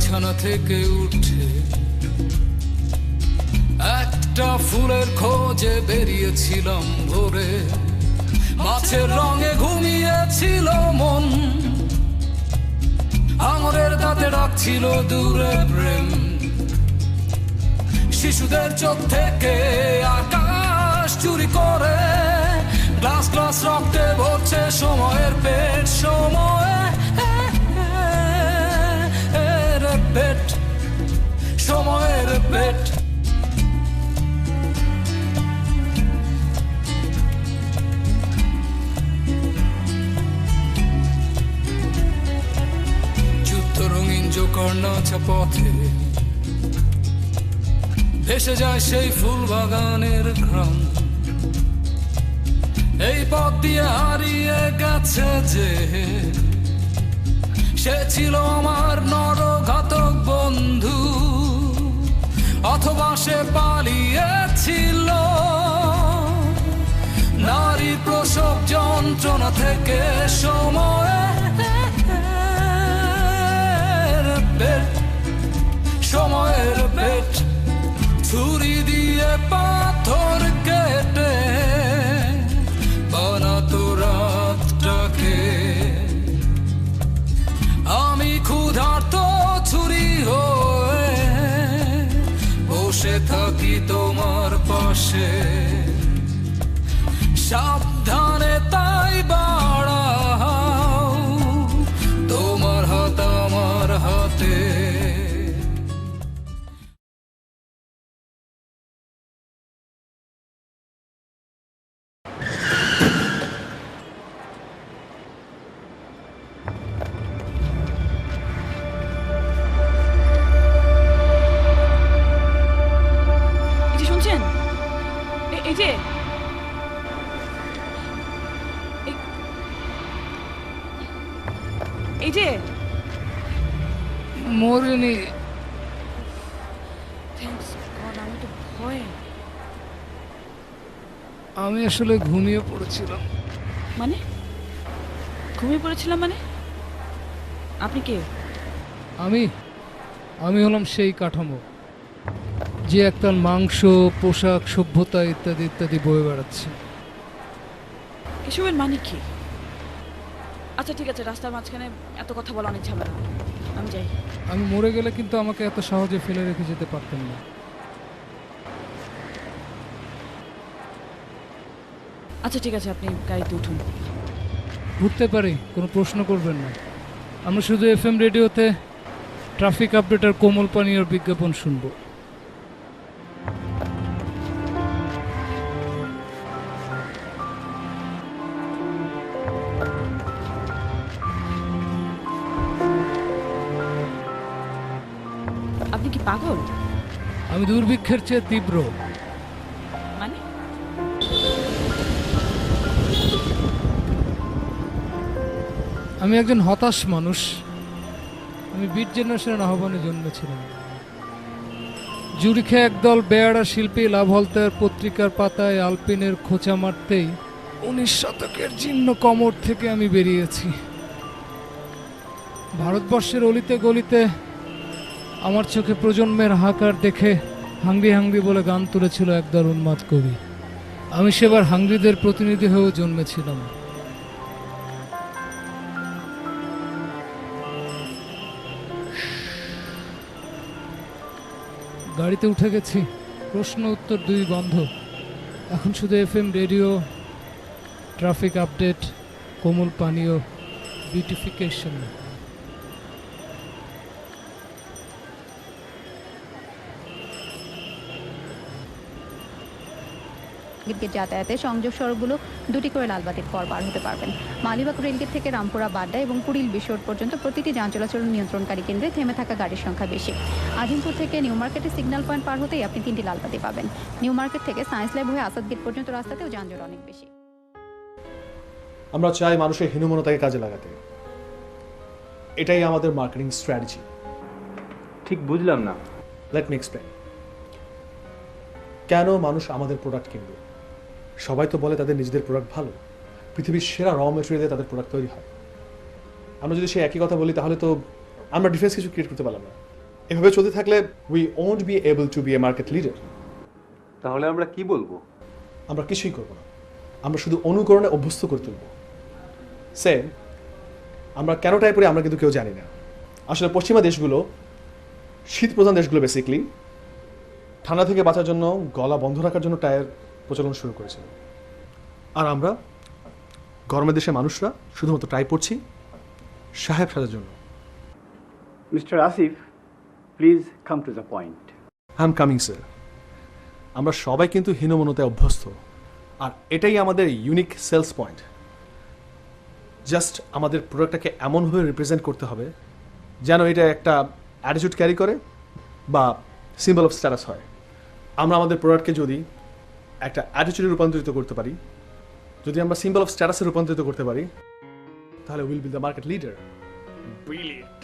বিছানা থেকে উঠে একটা ফুলের খোঁজে বেরিয়েছিলাম ভোরে, মাছের রঙে ঘুমিয়েছিল মন, আঙুরের দাঁতে ডাকছিল দূরে প্রেম। শিশুদের চোখ থেকে আকাশ চুরি করে গ্লাস গ্লাস রক্তে ভরছে সময়ের পেট, সময়ের পেট, সময়ের পেট। যুদ্ধ রঙিন জোকার নাচা পথে ভেসে যায় সেই ফুল বাগানের ঘ্রাণ। এই পথ দিয়ে হারিয়ে গেছে যে, সে ছিল আমার নরঘাতক বন্ধু, অথবা সে পালিয়েছিল নারীর প্রসব যন্ত্রণা থেকে। সময়ের পেট, সময়ের পেট, ছুরি দিয়ে পাথর কেটে বানাতো রাতটাকে। আমি ক্ষুধার্ত ছুরি হয়ে বসে থাকি তোমার পাশে, সাবধানে তাই বাড়াও তোমার হাত আমার হাতে। মরিনি। আমি আসলে ঘুমিয়ে পড়েছিলাম। মানে ঘুমিয়ে পড়েছিলাম মানে? আপনি কে? আমি হলাম সেই কাঠামো যে একতাল মাংস, পোশাক, সভ্যতা ইত্যাদি ইত্যাদি বয়ে বেড়াচ্ছে। এসবের মানে কি? আচ্ছা ঠিক আছে, রাস্তার মাঝখানে এত কথা বলা অনেক ঝামেলা, আমি যাই। আমি মরে গেলে কিন্তু আমাকে এত সহজে ফেলে রেখে যেতে পারতেন না। আচ্ছা ঠিক আছে, আপনি গাড়িতে উঠুন। ঘুরতে পারি, কোনো প্রশ্ন করবেন না। আমরা শুধু FM রেডিওতে ট্রাফিক আপডেট আর কোমল পানীয়র বিজ্ঞাপন শুনবো। আপনি কি পাগল? আমি দুর্ভিক্ষের চেয়ে তীব্র। মানে? আমি একজন হতাশ মানুষ। আমি বিট জেনারেশনের আহ্বানে জন্মেছিলাম। জুরিখে একদল বেয়ারা শিল্পী লাভলতার পত্রিকার পাতায় আলপিনের খোঁচা মারতেই 19 শতকের জীর্ণ কমর থেকে আমি বেরিয়েছি। ভারতবর্ষের অলিতে গলিতে আমার চোখে প্রজন্মের হাহাকার দেখে হাংরি হাংরি বলে গান তুলেছিল একদল উন্মাদ কবি। আমি সেবার হাংরিদের প্রতিনিধি হয়েও জন্মেছিলাম। গাড়িতে উঠে গেছি, প্রশ্ন উত্তর দুই বন্ধ। এখন শুধু FM রেডিও, ট্রাফিক আপডেট, কোমল পানীয়, বিউটিফিকেশন। যাতায়াতে সংযোগ সড়কগুলো দুটি করে লালবাতির পর পার হতে পারবেন। মালিবাগ রেলগেট থেকে রামপুরা, বাড্ডা এবং কুড়িল বিশোর পর্যন্ত প্রতিটি যান চলাচল নিয়ন্ত্রণকারী কেন্দ্রে থেমে থাকা গাড়ির সংখ্যা বেশি। আজিমপুর থেকে নিউ মার্কেটে সিগন্যাল পয়েন্ট পার হতেই আপনি 3টি লালবাতি পাবেন। নিউ মার্কেট থেকে সায়েন্স ল্যাব হয়ে আসাদ গেট পর্যন্ত রাস্তাতেও যানজট অনেক বেশি। আমরা চাই মানুষের হীনমন্যতাকে কাজে লাগাতে। এটাই আমাদের মার্কেটিং স্ট্র্যাটেজি। ঠিক বুঝলাম না। Let me explain. কেন মানুষ আমাদের প্রোডাক্ট কিনবে? সবাই তো বলে তাদের নিজেদের প্রোডাক্ট ভালো, পৃথিবীর সেরা র মেটেরিয়ালে তাদের প্রোডাক্ট তৈরি হয়। আমরা যদি সেই একই কথা বলি তাহলে তো আমরা ডিফারেন্স কিছু ক্রিয়েট করতে পারলাম না। এভাবে চলতে থাকলে we won't be able to be a market leader. তাহলে আমরা কি বলবো? আমরা কিছুই করব না, আমরা শুধু অনুকরণে অভ্যস্ত করে তুলব। সেম, আমরা কেন টাই পরি আমরা কিন্তু কেউ জানি না। আসলে পশ্চিমা দেশগুলো, শীত প্রধান দেশগুলো বেসিকলি ঠান্ডা থেকে বাঁচার জন্য গলা বন্ধ রাখার জন্য টায়ার প্রচলন শুরু করেছিল। আর আমরা গরমের দেশের মানুষরা শুধুমাত্র টাই পরছি সাহেব সাজার জন্য। Mr. Asif, please come to the point. I am coming sir. আমরা সবাই কিন্তু হীনমন্যতায় অভ্যস্ত, আর এটাই আমাদের ইউনিক সেলস পয়েন্ট। জাস্ট আমাদের প্রোডাক্টটাকে এমনভাবে রিপ্রেজেন্ট করতে হবে যেন এটা একটা অ্যাটিটিউড ক্যারি করে বা সিম্বল অফ স্ট্যাটাস হয়। আমরা আমাদের প্রোডাক্টকে যদি একটা অ্যাটিটিউডে রূপান্তরিত করতে পারি, যদি আমরা সিম্বল অফ স্ট্যাটাসে রূপান্তরিত করতে পারি, তাহলে will be the market leader. Brilliant.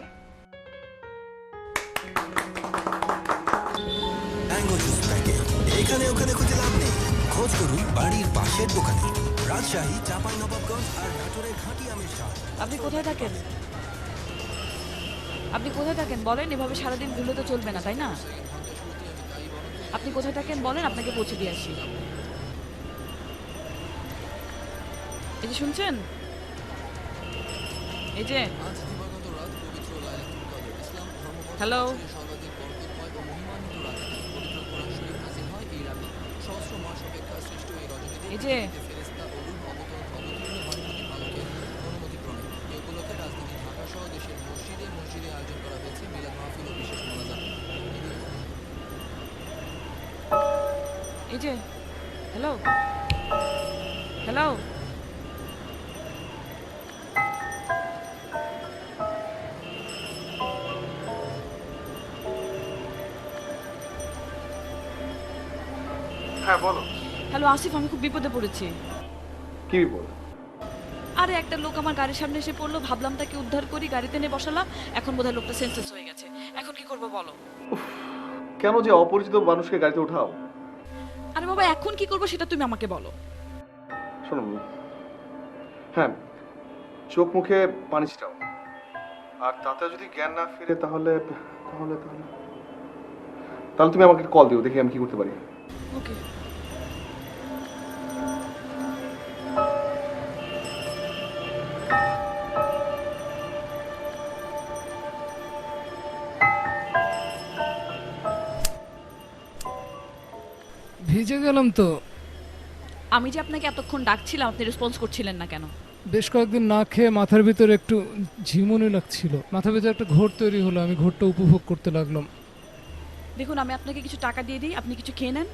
Mango juice packet এখানে ওখানে খুঁজে লাভ নেই, খোঁজ করুন বাড়ির পাশের দোকানে। রাজশাহী, চাঁপাইনবাবগঞ্জ আর নাটোরের ঘাটি আমের স্বাদ। আপনি কোথায় থাকেন? আপনি কোথায় থাকেন বলেন, এভাবে সারাদিন ঘুরলে তো চলবে না, তাই না? আপনি কোথায় থাকেন বলেন, আপনাকে পৌঁছে দিয়ে আসি। এই যে শুনছেন, এই যে হ্যালো, এই যে এই যে হ্যালো হ্যালো, হ্যাঁ বলো। হ্যালো আসিফ, আমি খুব বিপদে পড়েছি। কি বিপদ? আরে একটা লোক আমার গাড়ির সামনে এসে পড়লো, ভাবলাম তাকে উদ্ধার করি, গাড়িতে নিয়ে বসালাম, এখন বোধহয় লোকটা সেন্সলেস হয়ে গেছে। এখন কি করবো বলো? কেন যে অপরিচিত মানুষকে গাড়িতে উঠাও? আরে বাবা, এখন কি করবো সেটা তুমি আমাকে বলো। শোনো, হ্যাঁ, চোখ মুখে পানি ছিটাও, আর তাতে যদি জ্ঞান না ফিরে তাহলে তাহলে তাহলে তাহলে তুমি আমাকে কল দিও, দেখি আমি কি করতে পারি। ওকে। ভিজে গেলাম তো। আমি যে আপনাকে এতক্ষণ ডাকছিলাম, আপনি রেসপন্স করছিলেন না কেন? বেশ কয়েকদিন না খেয়ে মাথার ভিতরে একটু ঝিমুনি লাগছিল, মাথার ভিতরে একটা ঘোর তৈরি হলো, আমি ঘোরটা উপভোগ করতে লাগলাম। দেখুন, আমি আপনাকে কিছু টাকা দিয়ে দিই, আপনি কিছু খেয়ে নেন,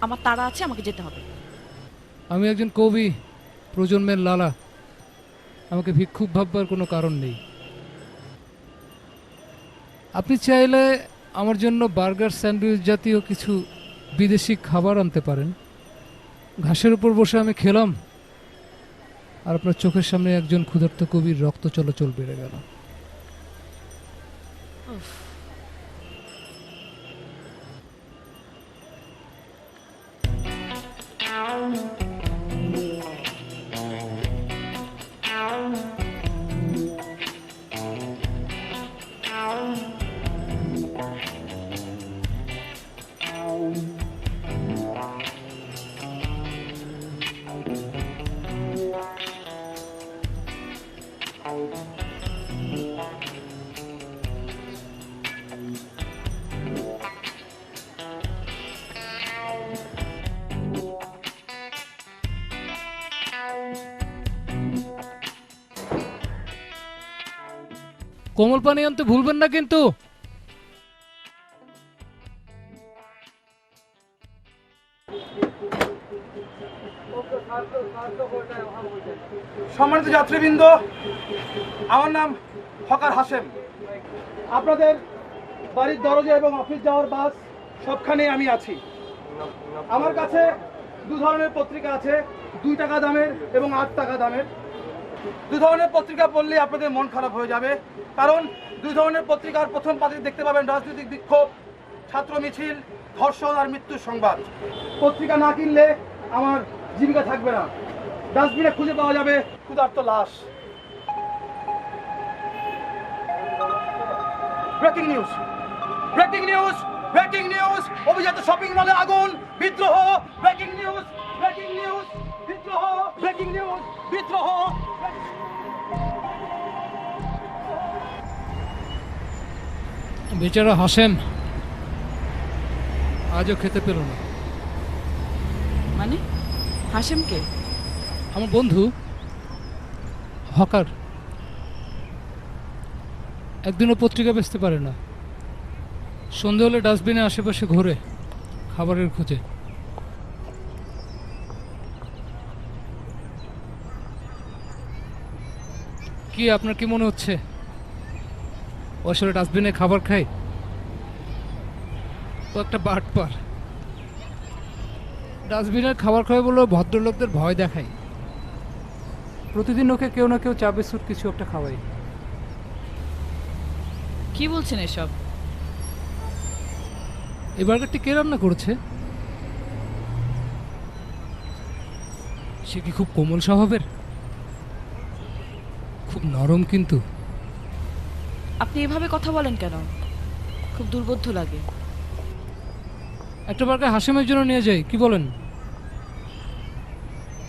আমার তাড়া আছে, আমাকে যেতে হবে। আমি একজন কবি, প্রজন্মের লালা, আমাকে ভিক্ষুক ভাববার কোনো কারণ নেই। আপনি চাইলে আমার জন্য বার্গার, স্যান্ডউইচ জাতীয় কিছু বিদেশি খাবার আনতে পারেন। ঘাসের উপর বসে আমি খেলাম, আর আপনার চোখের সামনে একজন ক্ষুধার্ত কবির রক্ত চলাচল বেড়ে গেল। কোমল পানি আনতে ভুলবেন না কিন্তু। সম্মানিত যাত্রীবৃন্দ, আমার নাম হকার হাশেম। আপনাদের বাড়ির দরজা এবং অফিস যাওয়ার বাস সবখানে আমি আছি। আমার কাছে দু ধরনের পত্রিকা আছে, 2 টাকা দামের এবং 8 টাকা দামের। 2 ধরনের পত্রিকা পড়লে আপনাদের মন খারাপ হয়ে যাবে, কারণ 2 ধরনের পত্রিকার প্রথম পাতায় দেখতে পাবেন রাজনৈতিক বিক্ষোভ, ছাত্র মিছিল, ধর্ষণ আর মৃত্যুর সংবাদ। পত্রিকা না কিনলে আমার জীবিকা থাকবে না। ডাস্টবিনে খুঁজে পাওয়া যাবে ক্ষুধার্ত লাশ। Breaking news, breaking news, breaking news, অভিজাত শপিং মলে আগুন, বিদ্রোহ, ব্রেকিং নিউজ, ব্রেকিং নিউজ, বিদ্রোহ, ব্রেকিং নিউজ, বিদ্রোহ। বেচারা হাসেম আজও খেতে পেল না। মানে হাসেমকে? আমার বন্ধু হকার, একদিনও পত্রিকা বেচতে পারে না। সন্ধে হলে ডাস্টবিনে আশেপাশে ঘোরে খাবারের খোঁজে। কি আপনার কি মনে হচ্ছে ও আসলে ডাস্টবিনে খাবার খায়? ও একটা বাটপার। ডাস্টবিনের খাবার খায় বলে ভদ্রলোকদের ভয় দেখায়। প্রতিদিন ওকে কেউ না কেউ চা বিস্কুট কিছু একটা খাওয়াই। কি বলছেন এসব? এই বার্গারটি কে রান্না করেছে? সে কি খুব কোমল স্বভাবের? খুব নরম কিন্তু। আপনি এভাবে কথা বলেন কেন? খুব দুর্বোধ্য লাগে। একটা বার্গার হাসেমের জন্য নিয়ে যাই, কি বলেন?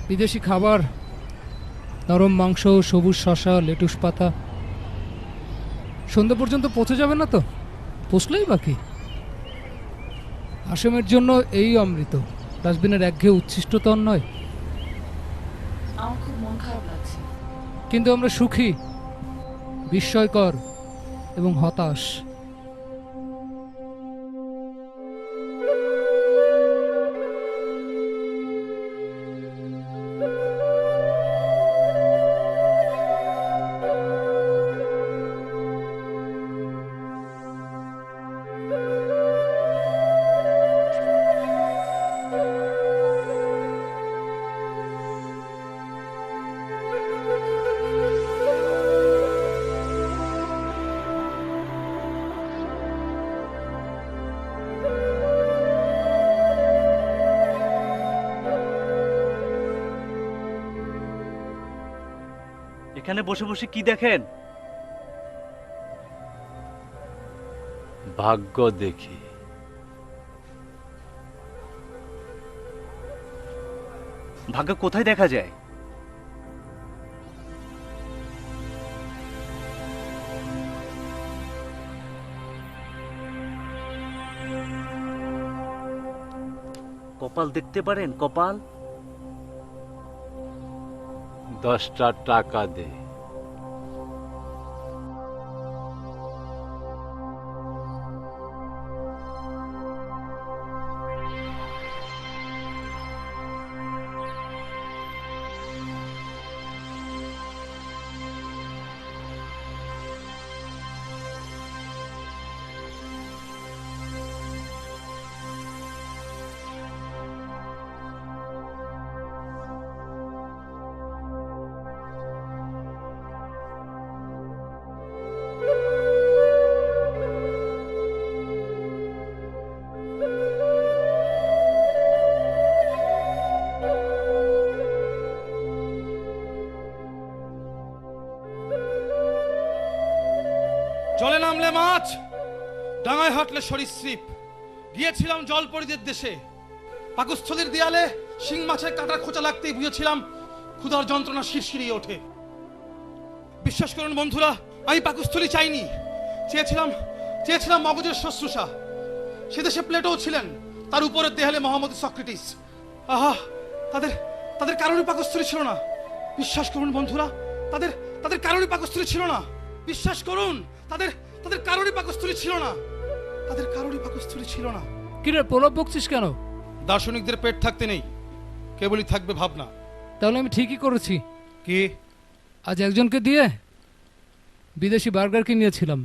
বিদেশি খাবার, নরম মাংস, সবুজ শসা, লেটুস পাতা। সন্ধ্যা পর্যন্ত পৌঁছে যাবে না তো? পৌঁছলেই বাকি। হাসেমের জন্য এই অমৃত, ডাস্টবিনের একঘেয়ে উচ্ছিষ্ট তো আর নয়। আমার খুব মন খারাপ লাগছে। কিন্তু আমরা সুখী, বিস্ময়কর এবং হতাশ। এখানে বসে বসে কি দেখেন? ভাগ্য দেখি। ভাগ্য কোথায় দেখা যায়? কপাল দেখতে পারেন? কপাল 10টা টাকা দে। জলে নামলে মাছ, ডাঙায় হাঁটলে সরীসৃপ। গিয়েছিলাম জলপরীদের দেশে। পাকস্থলীর দেয়ালে শিং মাছের কাঁটার খোঁচা লাগতেই বুঝেছিলাম ক্ষুধার যন্ত্রণা শিরশিরিয়ে ওঠে। বিশ্বাস করুন বন্ধুরা, আমি পাকস্থলী চাইনি, চেয়েছিলাম মগজের শুশ্রূষা। সে দেশে প্লেটো ছিলেন, তার উপরের দেয়ালে মোহাম্মদ সক্রেটিস। আহা, তাদের কারোরই পাকস্থলী ছিল না। বিশ্বাস করুন বন্ধুরা, তাদের কারোরই পাকস্থলী ছিল না। বিশ্বাস করুন, তাদের কারোরই পাকস্থলী ছিল না। তাদের কারোরই পাকস্থলী ছিল না। কিরে প্রলাপ বকছিস কেন? দার্শনিকদের পেট থাকতে নেই, কেবলই থাকবে ভাবনা। তাহলে আমি ঠিকই করেছি। কি? আজ একজনকে দিয়ে বিদেশি বার্গার কিনিয়েছিলাম,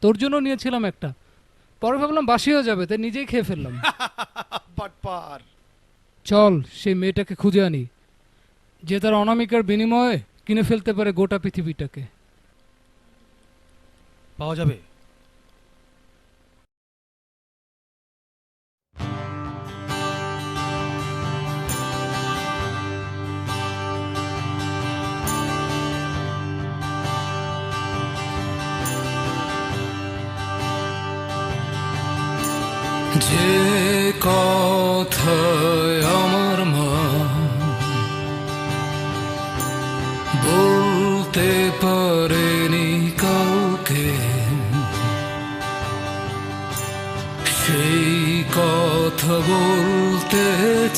তোর জন্য নিয়েছিলাম একটা। পরে ভাবলাম বাসি হয়ে যাবে, তাই নিজেই খেয়ে ফেললাম। বাটপার। চল সেই মেয়েটাকে খুঁজে আনি, যে তার অনামিকার বিনিময়ে কিনে ফেলতে পারে গোটা পৃথিবীটাকে। পাওয়া যাবে? যে কথায় আমার মা বলতে পারেনি কাউকে, সেই কথা বলতে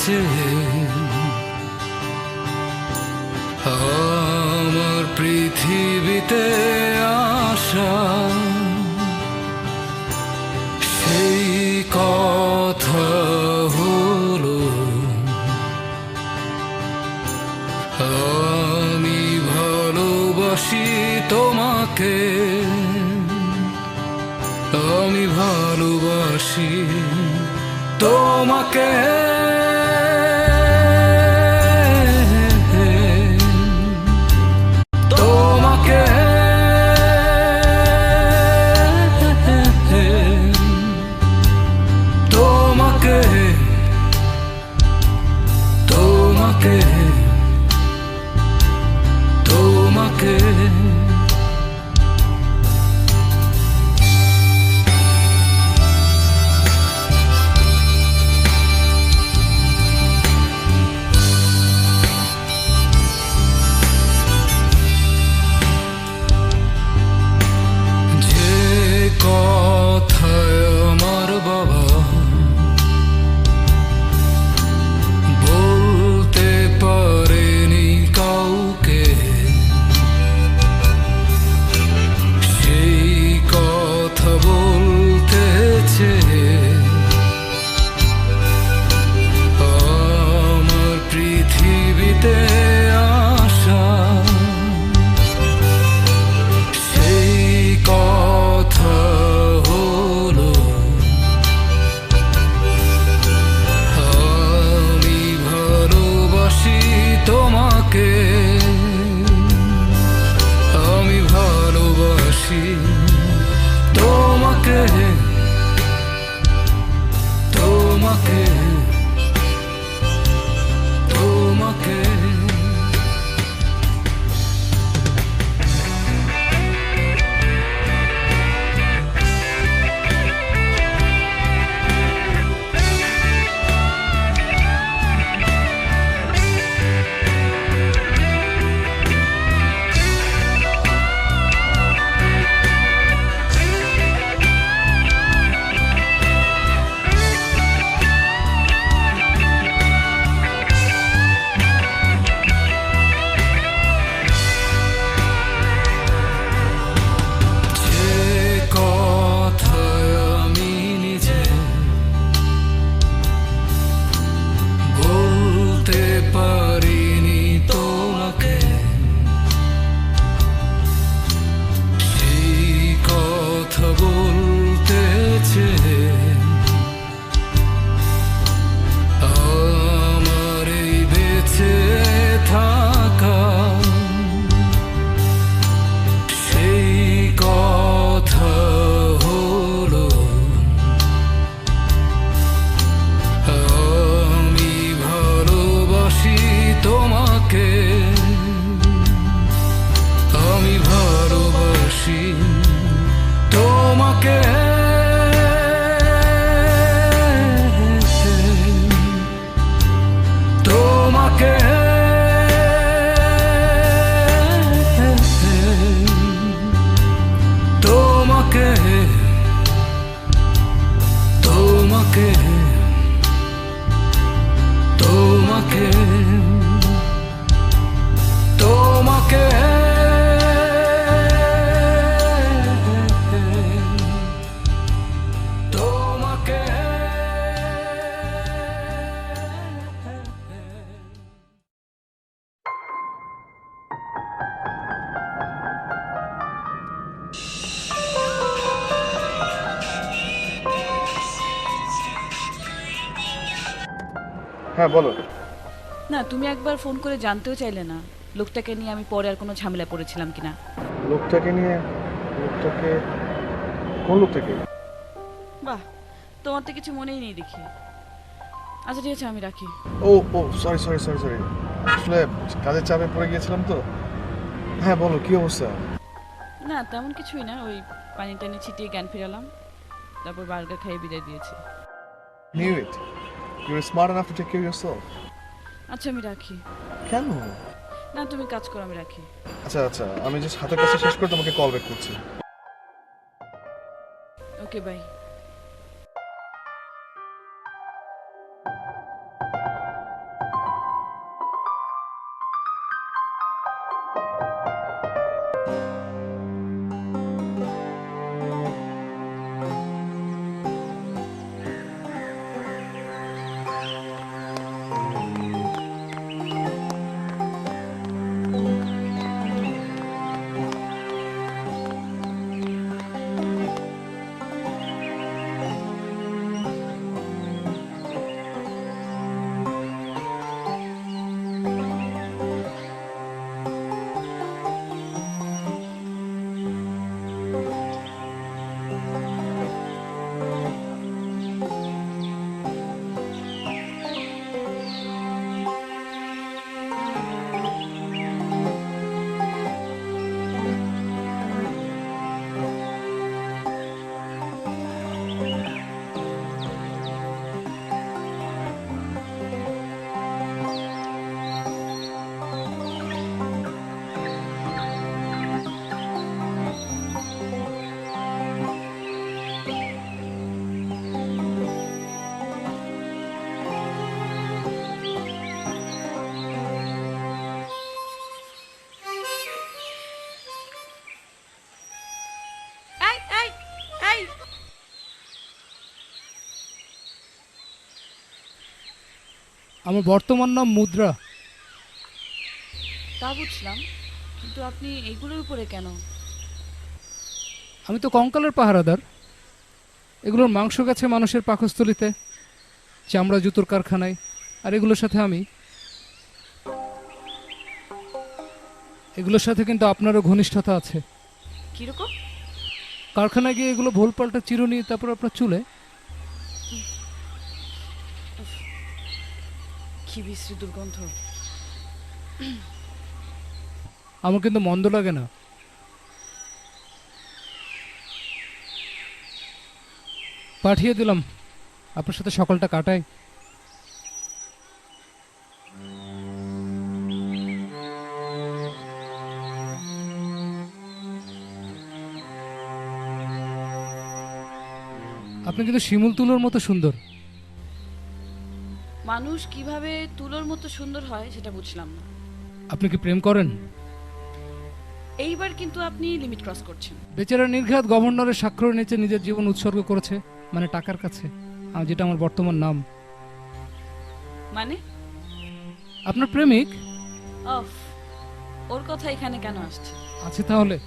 চেয়ে আমার পৃথিবীতে আসা, সেই কথা হলো আমি ভালোবাসি তোমাকে, আমি ভালোবাসি তোমাকে। তোমাকে তোমাকে তোমাকে তোমাকে যে কথায় আমার বাবা বলতে পারেনি কাউকে, সেই কথা বলতে চেয়ে আমার পৃথিবীতে আসা, সেই কথা হলো আমি ভালোবাসি তোমাকে, আমি ভালোবাসি তোমাকে, তোমাকে তোমাকে। হ্যাঁ বলো। না, তুমি একবার ফোন করে জানতেও চাইলে না লোকটাকে নিয়ে আমি পরে আর কোনো ঝামেলা পড়েছিলাম কিনা। লোকটাকে নিয়ে? লোকটাকে? কোন লোকটাকে? বাহ, তোমার তো কিছু মনেই নেই দেখি। আচ্ছা ঠিক আছে, আমি রাখি। ও ও সরি সরি সরি সরি, আসলে কাজের চাপে পড়ে গিয়েছিলাম তো। হ্যাঁ বলো, কি অবস্থা? না তেমন কিছুই না, ওই পানি টানি ছিটিয়ে জ্ঞান ফিরালাম, তারপর বার্গার খাইয়ে বিদায় দিয়েছি। Knew it. You were smart enough to take care of yourself. আচ্ছা আমি রাখি। কেন? না তুমি কাজ করো, আমি রাখি। আচ্ছা আচ্ছা, আমি জাস্ট হাতের কাছে শেষ করে তোমাকে কল ব্যাক করছি। Okay bye. আমার বর্তমান নাম মুদ্রা। তা বুঝলাম, কিন্তু আপনি এগুলোর উপরে কেন? আমি তো কঙ্কালের পাহারাদার। এগুলোর মাংস গেছে মানুষের পাকস্থলিতে, চামড়া জুতোর কারখানায়, আর এগুলোর সাথে আমি। এগুলোর সাথে কিন্তু আপনারও ঘনিষ্ঠতা আছে। কিরকম? কারখানায় গিয়ে এগুলো ভোল পাল্টা চিরুনি, তারপর আপনার চুলে। কি বিশ্রী দুর্গন্ধ। আমার কিন্তু মন্দ লাগে না। পাঠিয়ে দিলাম, আপনার সাথে সকালটা কাটাই। আপনি কিন্তু শিমুল তুলোর মতো সুন্দর। মানুষ কিভাবে তুলোর মতো সুন্দর হয় সেটা বুঝলাম না। আপনি কি প্রেম করেন? এইবার কিন্তু আপনি লিমিট ক্রস করছেন। বেচারা নির্ঘাত গভর্নরের স্বাক্ষর নিচে নিজের জীবন উৎসর্গ করেছে, মানে টাকার কাছে, যেটা আমার বর্তমান নাম। মানে? আপনার প্রেমিক। অফ, ওর কথা এখানে কেন আসছে? আছে তাহলে,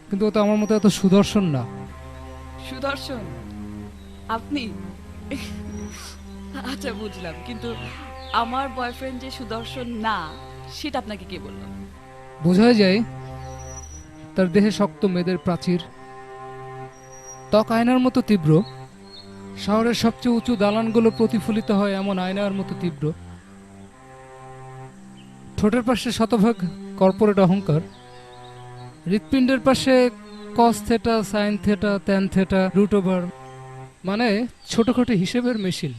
কিন্তু ও তো আমার মতো এত সুদর্শন না। সুদর্শন আপনি? আচ্ছা বুঝলাম, কিন্তু আমার বয়ফ্রেন্ড যে সুদর্শন না সেটা আপনাকে কে বলল? বোঝাই যায়, তার দেহে শক্ত মেদের প্রাচীর, ত্বক আয়নার মতো তীব্র, শহরের সবচেয়ে উঁচু দালানগুলো প্রতিফলিত হয় এমন আয়নার মতো তীব্র, ঠোঁটের পাশে শতভাগ কর্পোরেট অহংকার, হৃৎপিণ্ডের পাশে cos theta, sine theta, tan theta, root over, মানে ছোটখাটো হিসেবের মেশিন।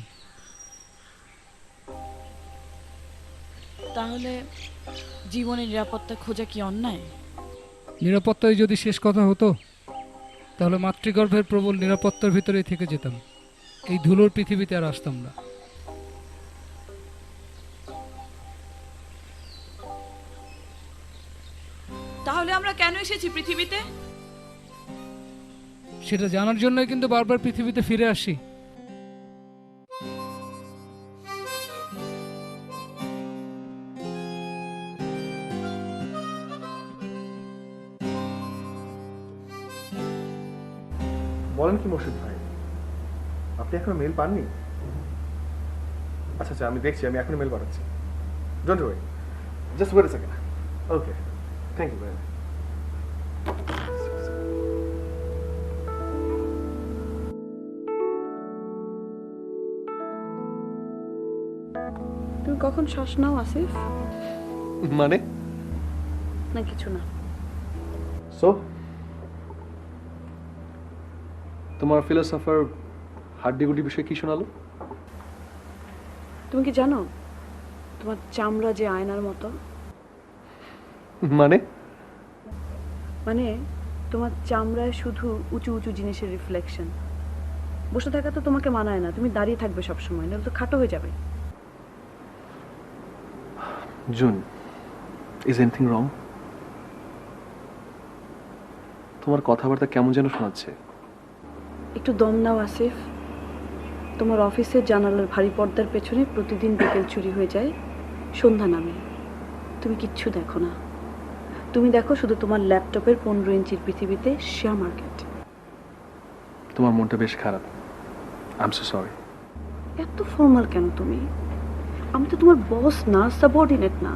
তাহলে জীবনের নিরাপত্তা খোঁজা কি অন্যায়? নিরাপত্তায় যদি শেষ কথা হতো, তাহলে মাতৃগর্ভের প্রবল নিরাপত্তার ভিতরেই থেকে যেতাম। এই ধুলোর পৃথিবীতে আর আসতাম না। তাহলে আমরা কেন এসেছি পৃথিবীতে? সেটা জানার জন্যই কিন্তু বারবার পৃথিবীতে ফিরে আসি। বলেন কি মোর্শেদ ভাই, আপনি এখনো মেল পাননি? আচ্ছা আচ্ছা, আমি দেখছি, আমি এখনই মেল পাঠাচ্ছি। Don't worry, just wait a second. Okay, thank you very much. তুমি কখন শ্বাস নাও আসিফ? মানে? না কিছু না। সো তোমার ফিলোসফার হাড্ডিগুডি বিষয়ে কি শোনালো? তুমি কি জানো তোমার চামড়া যে আয়নার মতো? মানে? মানে তোমার চামড়ায় শুধু উঁচু উঁচু জিনিসের রিফ্লেকশন। বসে থাকা তো তোমাকে মানায় না, তুমি দাঁড়িয়ে থাকবে সবসময়, নাহলে তো খাটো হয়ে যাবে। June, is anything wrong? তোমার কথাবার্তা কেমন যেন শোনাচ্ছে। একটু দম নাও আসিফ। তোমার অফিসের জানালার ভারী পর্দার পেছনে প্রতিদিন বিকেল চুরি হয়ে যায়, সন্ধ্যা নামে। তুমি কিচ্ছু দেখো না, তুমি দেখো শুধু তোমার ল্যাপটপের 15 ইঞ্চির পৃথিবীতে শেয়ার মার্কেট। তোমার মনটা বেশ খারাপ। I am so sorry. এত ফর্মাল কেন তুমি? আমি তো তোমার বস না, সাবঅর্ডিনেট না।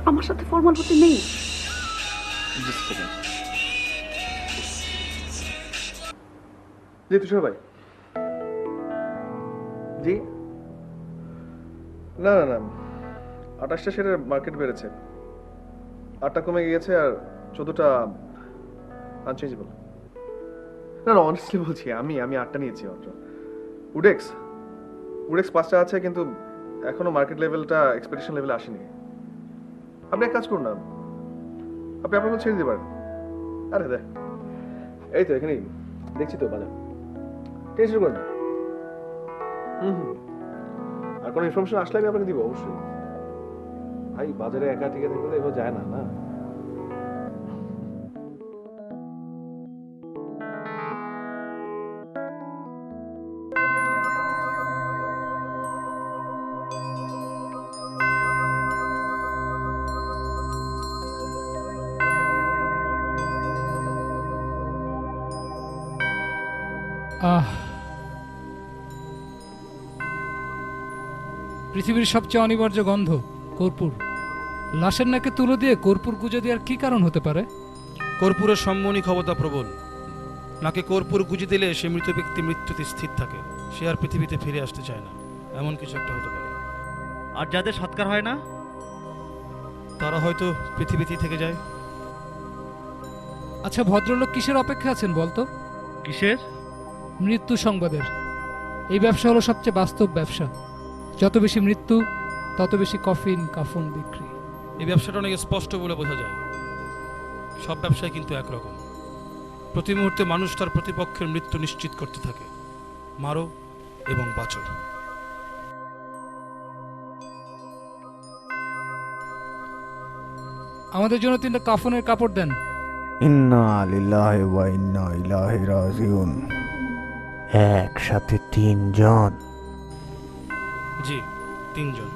আমার সাথে ফর্মাল হতে নেই। জি তুষার ভাই। জি না না না, 28টা শেয়ারের মার্কেট বেড়েছে, 8টা কমে গিয়েছে, আর 14টা আনচেঞ্জেবল। না না, অনেস্টলি বলছি, আমি 8টা নিয়েছি মাত্র। উডেক্স 5টা আছে, কিন্তু এখনো মার্কেট লেভেলটা এক্সপেকটেশন লেভেলে আসেনি। আপনি এক কাজ করুন না, আপনি আপনার ছেড়ে দিতে পারেন। আরে দেখ, এই তো এখানেই দেখছি তো বাজার, টেনশন করেন না। আর কোনো ইনফরমেশন আসলে আমি আপনাকে দিব অবশ্যই। ভাই বাজারে একা টিকে থাকলে এবার যায় না না। পৃথিবীর সবচেয়ে অনিবার্য গন্ধ কর্পূর। লাশের নাকে তুলো দিয়ে কর্পূর গুজে দেওয়ার কি কারণ হতে পারে? কর্পূরের সম্মনি ক্ষমতা প্রবল। নাকে কর্পূর গুজে দিলে সে মৃত ব্যক্তি মৃত্যুতে স্থির থাকে, সে আর পৃথিবীতে ফিরে আসতে চায় না, এমন কিছু একটা হতে পারে। আর যাদের সৎকার হয় না, তারা হয়তো পৃথিবীতেই থেকে যায়। আচ্ছা, ভদ্রলোক কিসের অপেক্ষা আছেন বলতো? কিসের? মৃত্যু সংবাদের। এই ব্যবসা হলো সবচেয়ে বাস্তব ব্যবসা। যত বেশি মৃত্যু, তত বেশি কফিন কাফন বিক্রি। এই ব্যবসাটা অনেক স্পষ্ট বলে বোঝা যায়। সব ব্যবসায় কিন্তু একরকম। প্রতি মুহূর্তে মানুষ তার প্রতিপক্ষের মৃত্যু নিশ্চিত করতে থাকে। মারো এবং বাঁচো। আমাদের জন্য 3টা কাফনের কাপড় দেন। ইন্না লিল্লাহি ওয়া ইন্না ইলাইহি রাজিউন। একসাথে 3 জন? জি, 3 জন।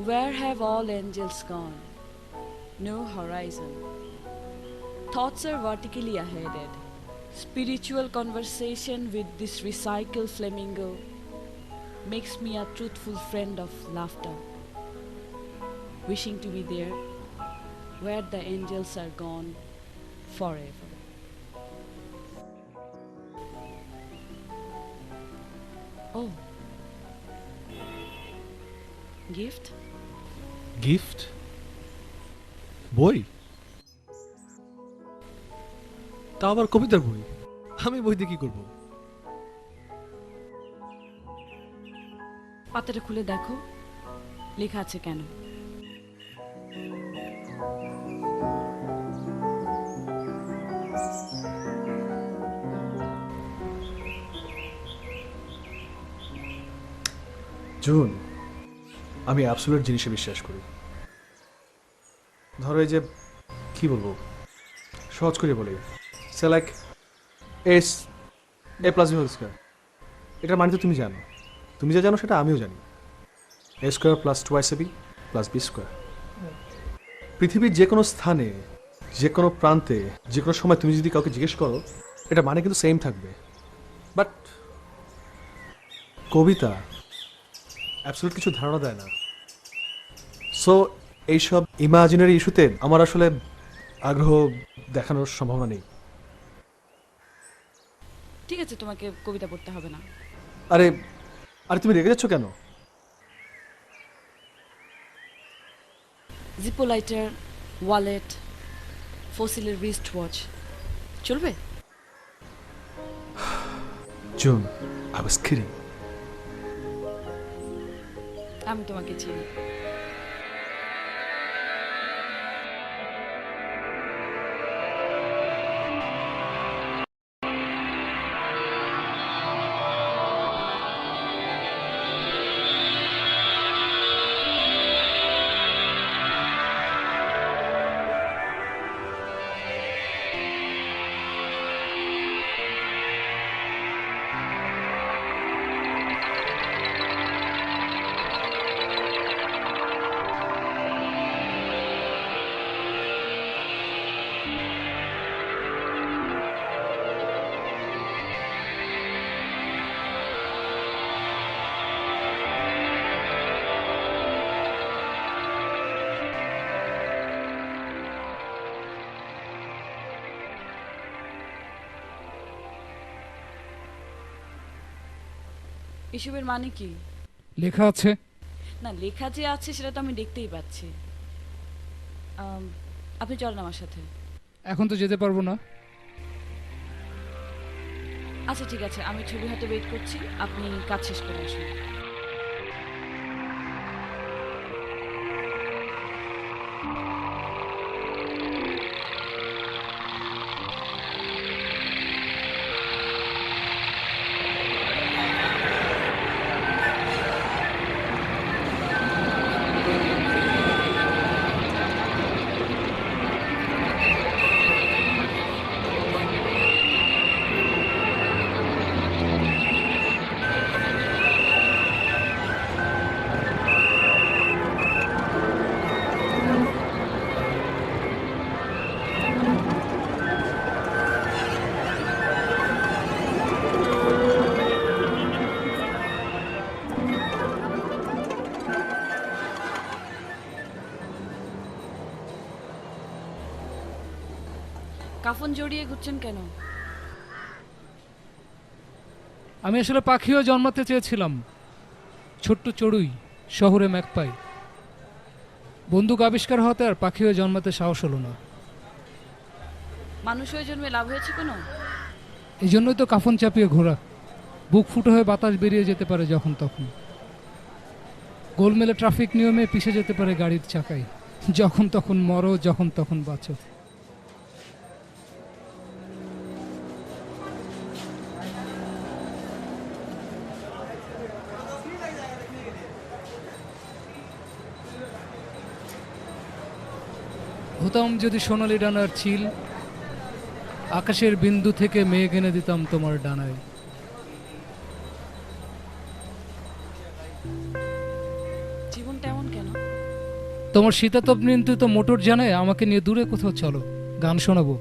Where have all angels gone? No horizon. Thoughts are vertically aheaded. Spiritual conversation with this recycled flamingo makes me a truthful friend of laughter. Wishing to be there where the angels are gone forever. Oh. Gift? Gift? বই? তা আবার কবিতার বই? আমি বই দিয়ে কি করব? পাতাটা খুলে দেখো, লেখা আছে কেন? জুন, আমি অ্যাবসলিউট জিনিসে বিশ্বাস করি। ধরো এই যে কি বলবো, সহজ করে বলি, সে like as a plus b whole square. এটার মানে তো তুমি জানো, তুমি যা জানো সেটা আমিও জানি। এ square plus twice A B plus B square. পৃথিবীর যে কোনো স্থানে, যে কোনো প্রান্তে, যে কোনো সময় তুমি যদি কাউকে জিজ্ঞেস করো, এটা মানে কিন্তু সেম থাকবে। বাট কবিতা অ্যাবসলিউট কিছু ধারণা দেয় না। সো এইসব ইমাজিনারি ইস্যুতে আমার আসলে আগ্রহ দেখানোর সম্ভাবনা নেই। ঠিক আছে, তোমাকে কবিতা পড়তে হবে না। আরে আরে তুমি রেগে যাচ্ছ কেন? জিপো লাইটার, ওয়ালেট, ফসিলের রিস্ট ওয়াচ চলবে? June, I was kidding. আমি তোমাকে চিনি। এসবের মানে কি? লেখা আছে। না, লেখা যে আছে সেটা তো আমি দেখতেই পাচ্ছি। আপনি চলেন আমার সাথে। এখন তো যেতে পারবো না। আচ্ছা ঠিক আছে, আমি ছবি হাতে ওয়েট করছি, আপনি কাজ শেষ করে আসুন। কাফন জড়িয়ে ঘুরছেন কেন? আমি আসলে পাখিও জন্মাতে চেয়েছিলাম, ছোট্ট চড়ুই, শহরে ম্যাকপাই। বন্দুক আবিষ্কার হতে আর পাখিও জন্মাতে সাহস হলো না। মানুষ হয়ে জন্মে লাভ হয়েছে কোনো? এই জন্যই তো কাফন চাপিয়ে ঘোরা, বুক ফুটো হয়ে বাতাস বেরিয়ে যেতে পারে যখন তখন। গোলমেলে ট্রাফিক নিয়মে পিষে যেতে পারে গাড়ির চাকায়, যখন তখন মরো, যখন তখন বাঁচো। হতাম যদি সোনালি ডানার চিল, আকাশের বিন্দু থেকে মেঘ এনে দিতাম তোমার ডানায়। জীবনটা এমন কেন? তোমার শীতাতপ নিয়ন্ত্রিত মোটর জানে আমাকে নিয়ে দূরে কোথাও চলো, গান শোনাবো।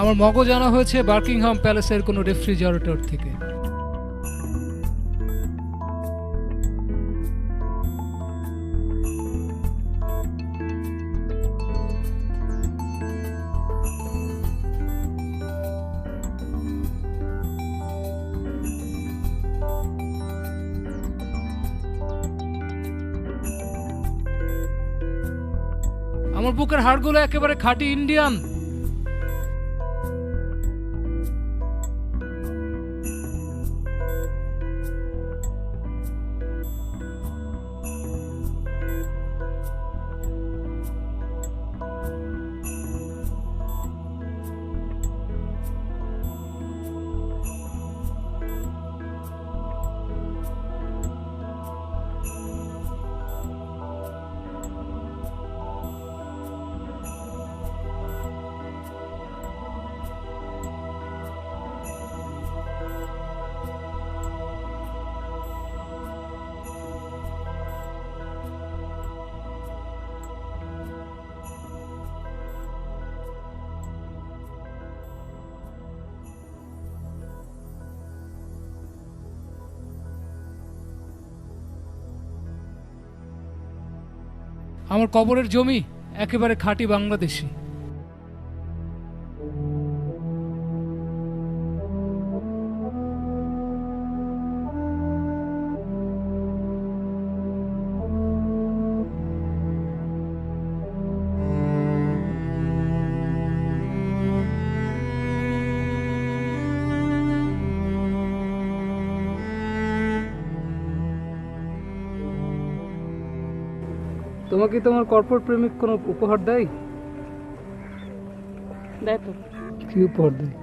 আমার মগজ আনা হয়েছে বার্কিংহাম প্যালেসের কোনো রেফ্রিজারেটর থেকে। আমার বুকের হাড়গুলো একেবারে খাঁটি ইন্ডিয়ান। আমার কবরের জমি একেবারে খাঁটি বাংলাদেশি। তোমাকে তোমার কর্পোরেট প্রেমিক কোনো উপহার দেয়? দেয় তো। কি উপহার দেয়?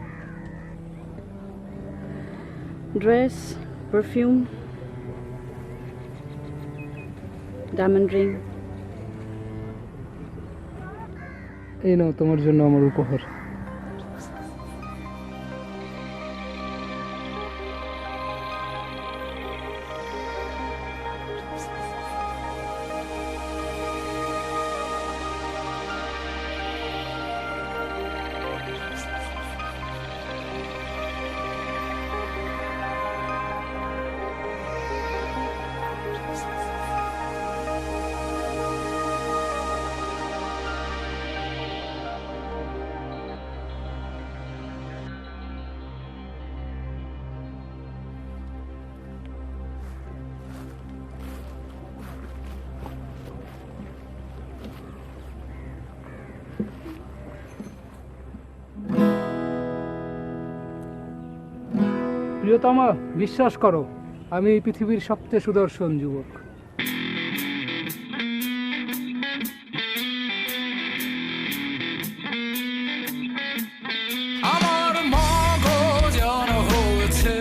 Dress, perfume, diamond ring. এই নাও তোমার জন্য আমার উপহার। প্রিয়তমা, বিশ্বাস করো, আমি এই পৃথিবীর সবচেয়ে সুদর্শন যুবক। আমার মগজ আনা হয়েছে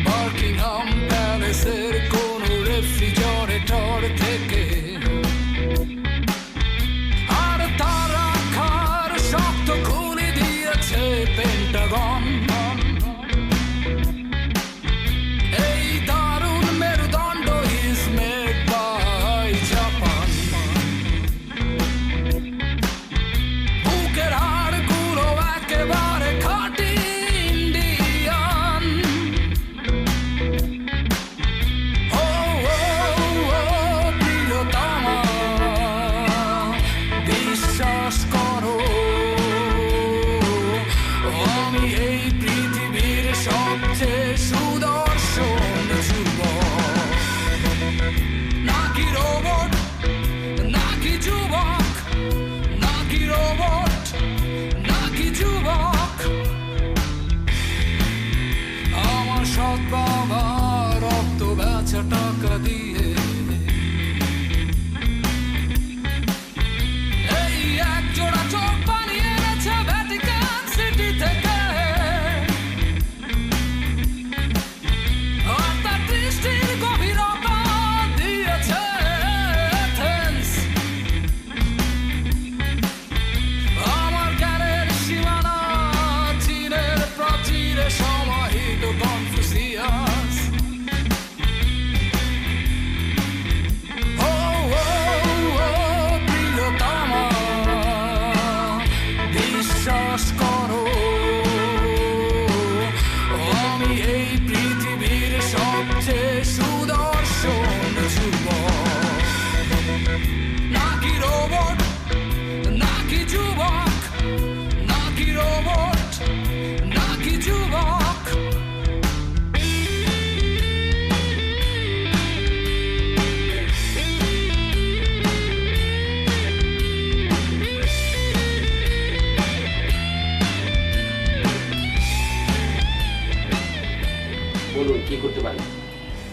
বার্কিংহাম প্যালেসের কোন রেফ্রিজারেটর থেকে, আর তারা খার শক্ত খুলে দিয়েছে পেন্টাগন। এই দারুণ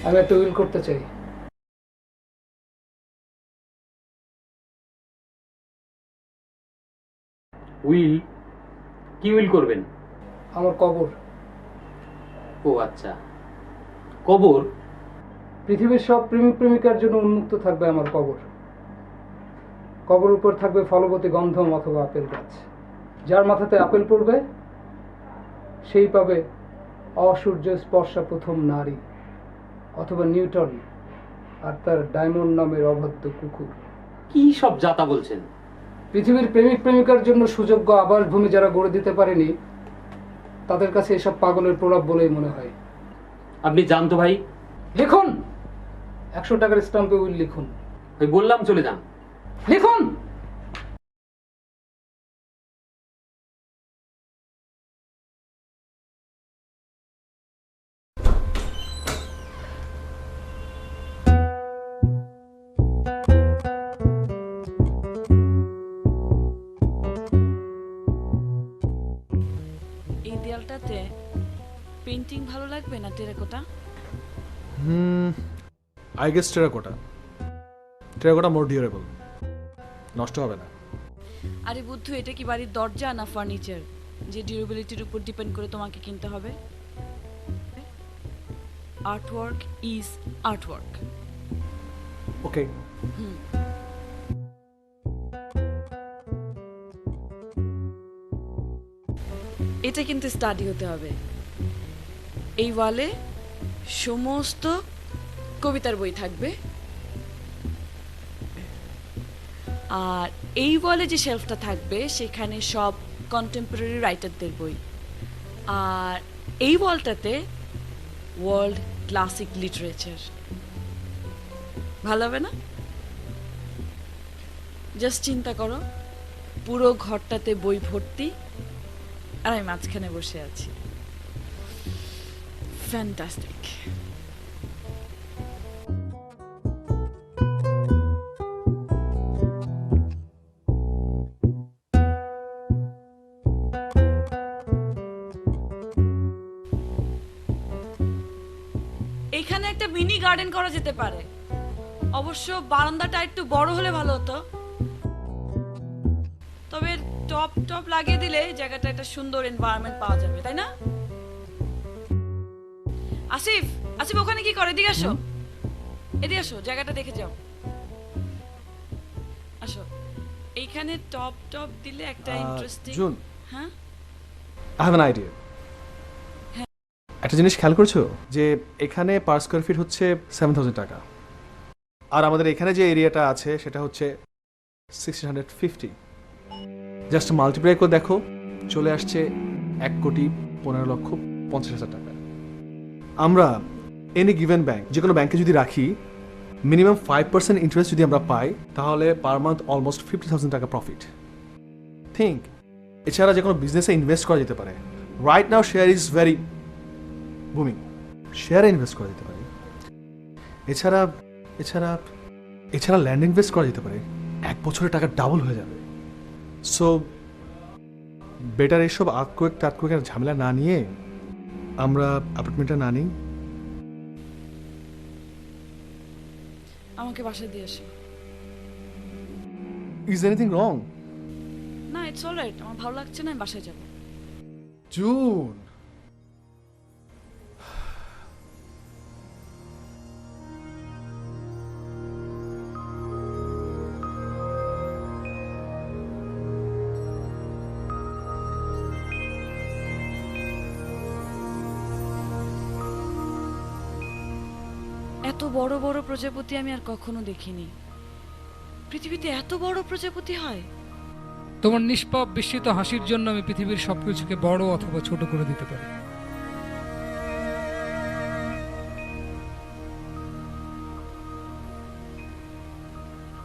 আমি একটা উইল করতে চাই। উইল? কি উইল করবেন? আমার কবর। ও আচ্ছা, কবর? পৃথিবীর সব প্রেমিক প্রেমিকার জন্য উন্মুক্ত থাকবে আমার কবর। কবর উপর থাকবে ফলবতী গন্ধম অথবা আপেল গাছ। যার মাথাতে আপেল পড়বে সেই পাবে অসূর্য স্পর্শা প্রথম নারী, অথবা নিউটন আর তার ডায়মন্ড নামের অবাধ্য কুকুর। কি সব যাতা বলছেন? পৃথিবীর প্রেমিক প্রেমিকার জন্য সুযোগ্য আবাসভূমি যারা গড়ে দিতে পারেনি তাদের কাছে এসব পাগলের প্রলাপ বলেই মনে হয়। আপনি জানতো ভাই? লিখুন, 100 টাকার স্টাম্পে উইল লিখুন। ভাই বললাম চলে যান। লিখুন। এই দেয়ালটাতে পেইন্টিং ভালো লাগবে না terracotta? I guess terracotta. Terracotta more durable, নষ্ট হবে না। আরে বুদ্ধু, এটা কি বাড়ির দরজা না ফার্নিচার যে ডিউরেবিলিটির উপর ডিপেন্ড করে তোমাকে কিনতে হবে? Artwork is artwork. ওকে। এটা কিন্তু স্টাডি হতে হবে। এই ওয়ালে সমস্ত কবিতার বই থাকবে, আর এই ওয়ালে যে শেলফটা থাকবে সেখানে সব কন্টেম্পোরারি রাইটারদের বই, আর এই ওয়ালটাতে ওয়ার্ল্ড ক্লাসিক লিটারেচার। ভালো হবে না? জাস্ট চিন্তা করো, পুরো ঘরটাতে বই ভর্তি আর আমি মাঝখানে বসে আছি। ফ্যান্টাস্টিক। এখানে একটা মিনি গার্ডেন করা যেতে পারে। অবশ্য বারান্দাটা একটু বড় হলে ভালো হতো, তবে টপ টপ লাগিয়ে দিলে জায়গাটা একটা সুন্দর এনভায়রনমেন্ট পাওয়া যাবে, তাই না? আসিফ, আসিফ ওখানে কি করে? এদিকে আসো, এদিকে আসো, জায়গাটা দেখে যাও। আসো, এইখানে টপ টপ দিলে একটা ইন্টারেস্টিং। জুন, হ্যাঁ, আই হ্যাভ অ্যান আইডিয়া। একটা জিনিস খেয়াল করছো যে এখানে পার স্কোয়ার ফিট হচ্ছে 7,000 টাকা, আর আমাদের এখানে যে এরিয়াটা আছে সেটা হচ্ছে 1650। জাস্ট মাল্টিপ্লাই করে দেখো, চলে আসছে 1,15,50,000 টাকা। আমরা এনি গিভেন ব্যাংক, যে কোনো ব্যাংকে যদি রাখি, মিনিমাম 5% ইন্টারেস্ট যদি আমরা পাই, তাহলে পার মান্থ অলমোস্ট 50,000 টাকা প্রফিট। থিঙ্ক, এছাড়া যে কোনো বিজনেসে ইনভেস্ট করা যেতে পারে। Right now share is very booming, শেয়ারে ইনভেস্ট করা যেতে পারে। এছাড়া এছাড়া এছাড়া ল্যান্ড ইনভেস্ট করা যেতে পারে, 1 বছরে টাকা ডাবল হয়ে যাবে। সো বেটার এইসব আর্থকুয়েকের ঝামেলা না নিয়ে আমরা অ্যাপার্টমেন্টটা না নিই। আমাকে বাসায় দিয়ে এসো। Is anything wrong? না, ইটস অলরাইট। আমার ভালো লাগছে না, আমি বাসায় যাব। জুন, এত বড় বড় প্রজাপতি আমি আর কখনো দেখিনি। পৃথিবীতে এত বড় প্রজাপতি হয়? তোমার নিষ্পাপ বিস্মিত হাসির জন্য আমি পৃথিবীর সবকিছুকে বড় অথবা ছোট করে দিতে পারি।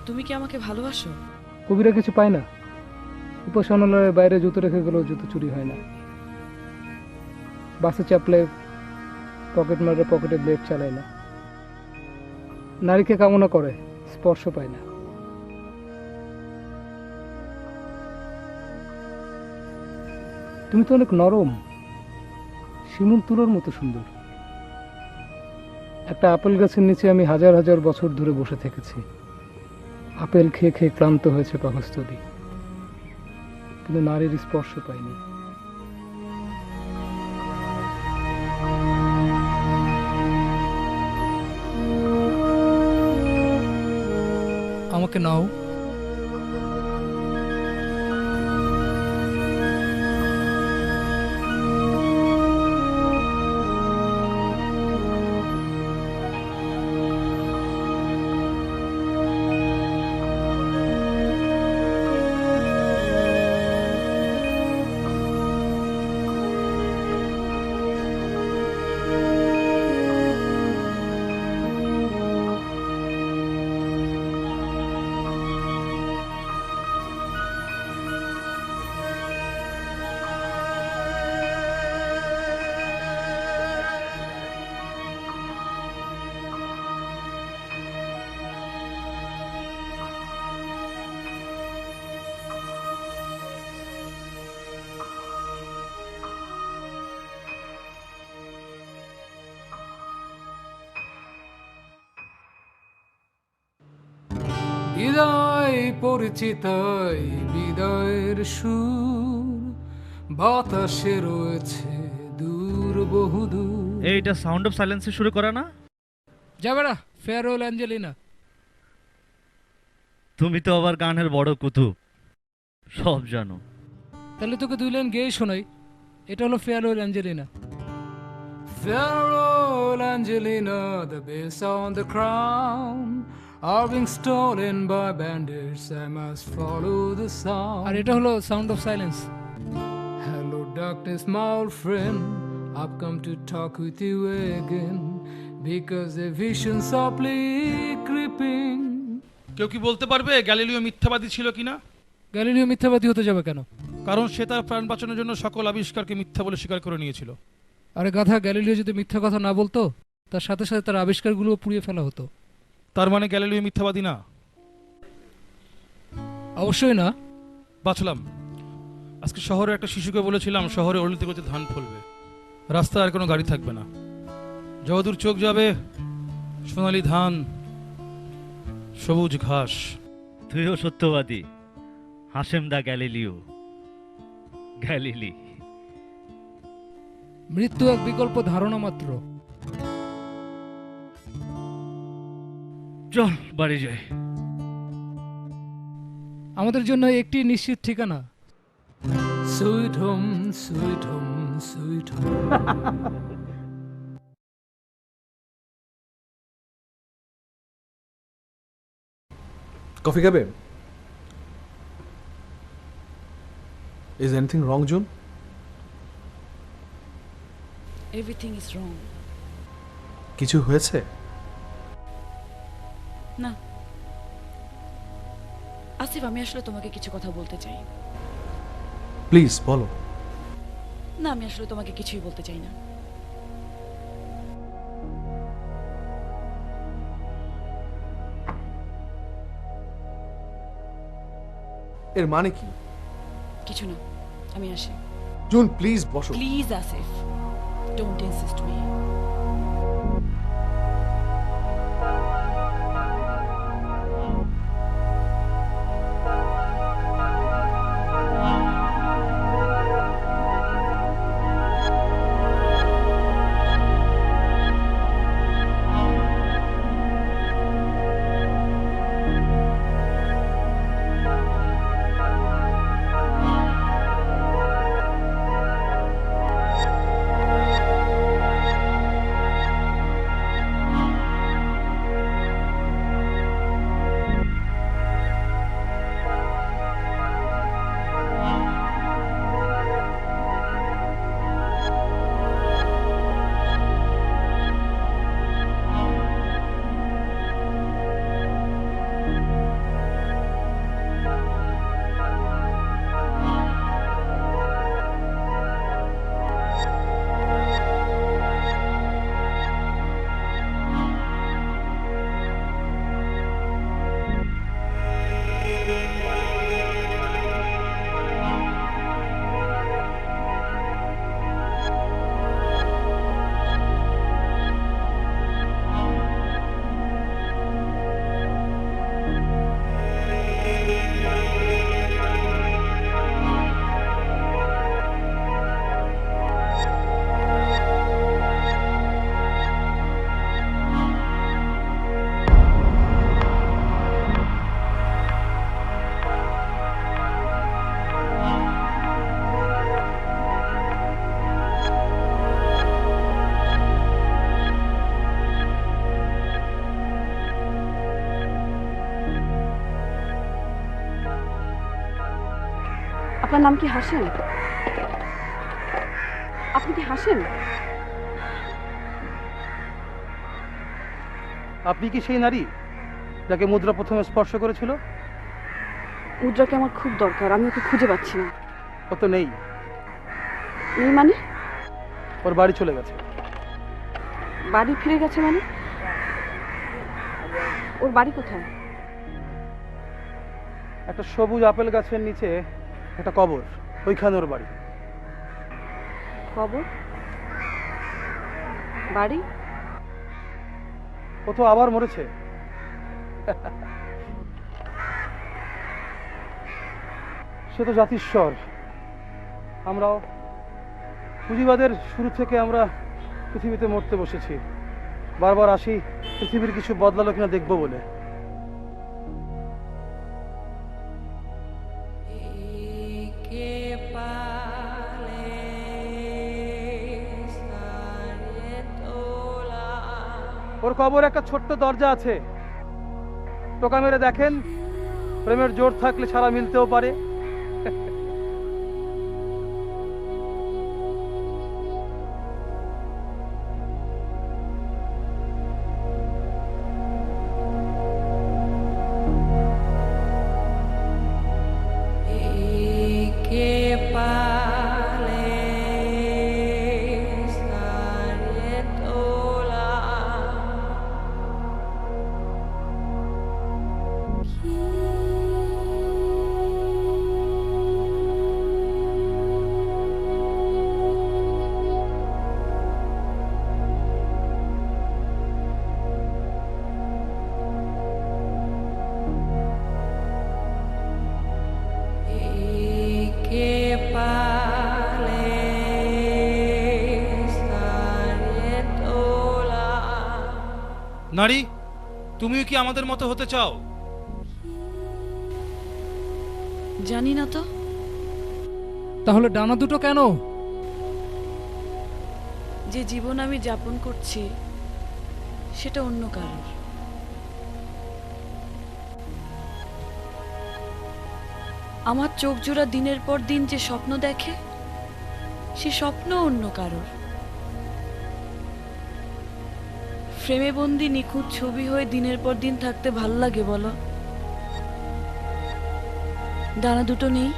তুমি কি আমাকে ভালোবাসো? কবিরা কিছু পায় না। উপাসনালয়ের বাইরে জুতো রেখে গেলেও জুতো চুরি হয় না। বাসে চাপলে পকেট মারে পকেটে ব্লেড চালায় না। নারীকে কামনা করে, স্পর্শ পায় না। তুমি তো অনেক নরম, শিমুল তুলোর মতো সুন্দর। একটা আপেল গাছের নিচে আমি হাজার হাজার বছর ধরে বসে থেকেছি। আপেল খেয়ে খেয়ে ক্লান্ত হয়েছে পাকস্থলী, কিন্তু নারীর স্পর্শ পাইনি। আমাকে নাও। বিদায় পরিচিত বিদায়ের সুর বাতাসে রয়েছে দূর বহুদূর। এইটা সাউন্ড অফ সাইলেন্সে শুরু করা না? যাবে না, ফেয়ারওয়েল অ্যাঞ্জেলিনা। তুমি তো আবার গানের বড় কুতুব, সব জানো। তাহলে তোকে 2 লাইন গেয়ে শোনাই। এটা হলো farewell Angelina. Farewell Angelina, the base on the crown are being stolen by bandits. I must follow the sound. আর এটা হলো sound of silence. Hello darkness, my old friend, I've come to talk with you again because a vision softly creeping. কেউ কি বলতে পারবে Galileo মিথ্যাবাদী ছিল কিনা? Galileo মিথ্যাবাদী হতে যাবে কেন? কারণ সে তার প্রাণ বাঁচানোর জন্য সকল আবিষ্কারকে মিথ্যা বলে স্বীকার করে নিয়েছিল। আরে গাধা, গ্যালিলিও যদি মিথ্যা কথা না বলতো তার সাথে সাথে তার আবিষ্কারগুলো পুড়িয়ে ফেলা হতো। তার মানে গ্যালিলিও মিথ্যাবাদী না? অবশ্যই না। বাঁচলাম। আজকে শহরে একটা শিশুকে বলেছিলাম শহরে অলিতে গলিতে ধান ফলবে, রাস্তায় আর কোনো গাড়ি থাকবে না, যতদূর চোখ যাবে সোনালি ধান, সবুজ ঘাস। তুইও সত্যবাদী, হাশেম দা গ্যালিলিও। গ্যালিলি। মৃত্যু এক বিকল্প ধারণা মাত্র। চল বাড়ি যাই। আমাদের জন্য একটি নিশ্চিত ঠিকানা, sweet home, sweet home, sweet home. Coffee খাবে? Is anything wrong, June? Everything is wrong. কিছু হয়েছে? না আসিফ, আমি আসলে তোমাকে কিছু কথা বলতে চাই। প্লিজ বলো। না, আমি আসলে তোমাকে কিছুই বলতে চাই না। এর মানে কি? কিছু না, আমি আসি। জুন প্লিজ বসো। Please Asif, don't insist me. আপনার নাম কি হাসেম? আপনি কি হাসেম? আপনি কি সেই নারী যাকে মুদ্রা প্রথমে স্পর্শ করেছিল? মুদ্রাকে আমার খুব দরকার, আমি ওকে খুঁজে পাচ্ছি না। ও তো নেই। নেই মানে? ওর বাড়ি চলে গেছে। বাড়ি ফিরে গেছে মানে? ওর বাড়ি কোথায়? একটা সবুজ আপেল গাছের নিচে একটা কবর, ওইখানে ওর বাড়ি। কবর? বাড়ি? ও তো আবার মরেছে। সে তো জাতিস্বর। আমরাও পুঁজিবাদের শুরু থেকে আমরা পৃথিবীতে মরতে বসেছি। বারবার আসি পৃথিবীর কিছু বদলালো কিনা দেখবো বলে। ওর কবর একটা ছোট্ট দরজা আছে, টোকা মেরে দেখেন, প্রেমের জোর থাকলে ছাড়া মিলতেও পারে। নারী, তুমিও কি আমাদের মতো হতে চাও? জানি না তো। তাহলে ডানা দুটো কেন? যে জীবন আমি যাপন করছি সেটা অন্য কারোর। আমার চোখ জোড়া দিনের পর দিন যে স্বপ্ন দেখে সে স্বপ্ন অন্য কারোর। ফ্রেমে বন্দি নিখুঁত ছবি হয়ে দিনের পর দিন থাকতে ভাল লাগে বলো? ডানা দুটো নেই,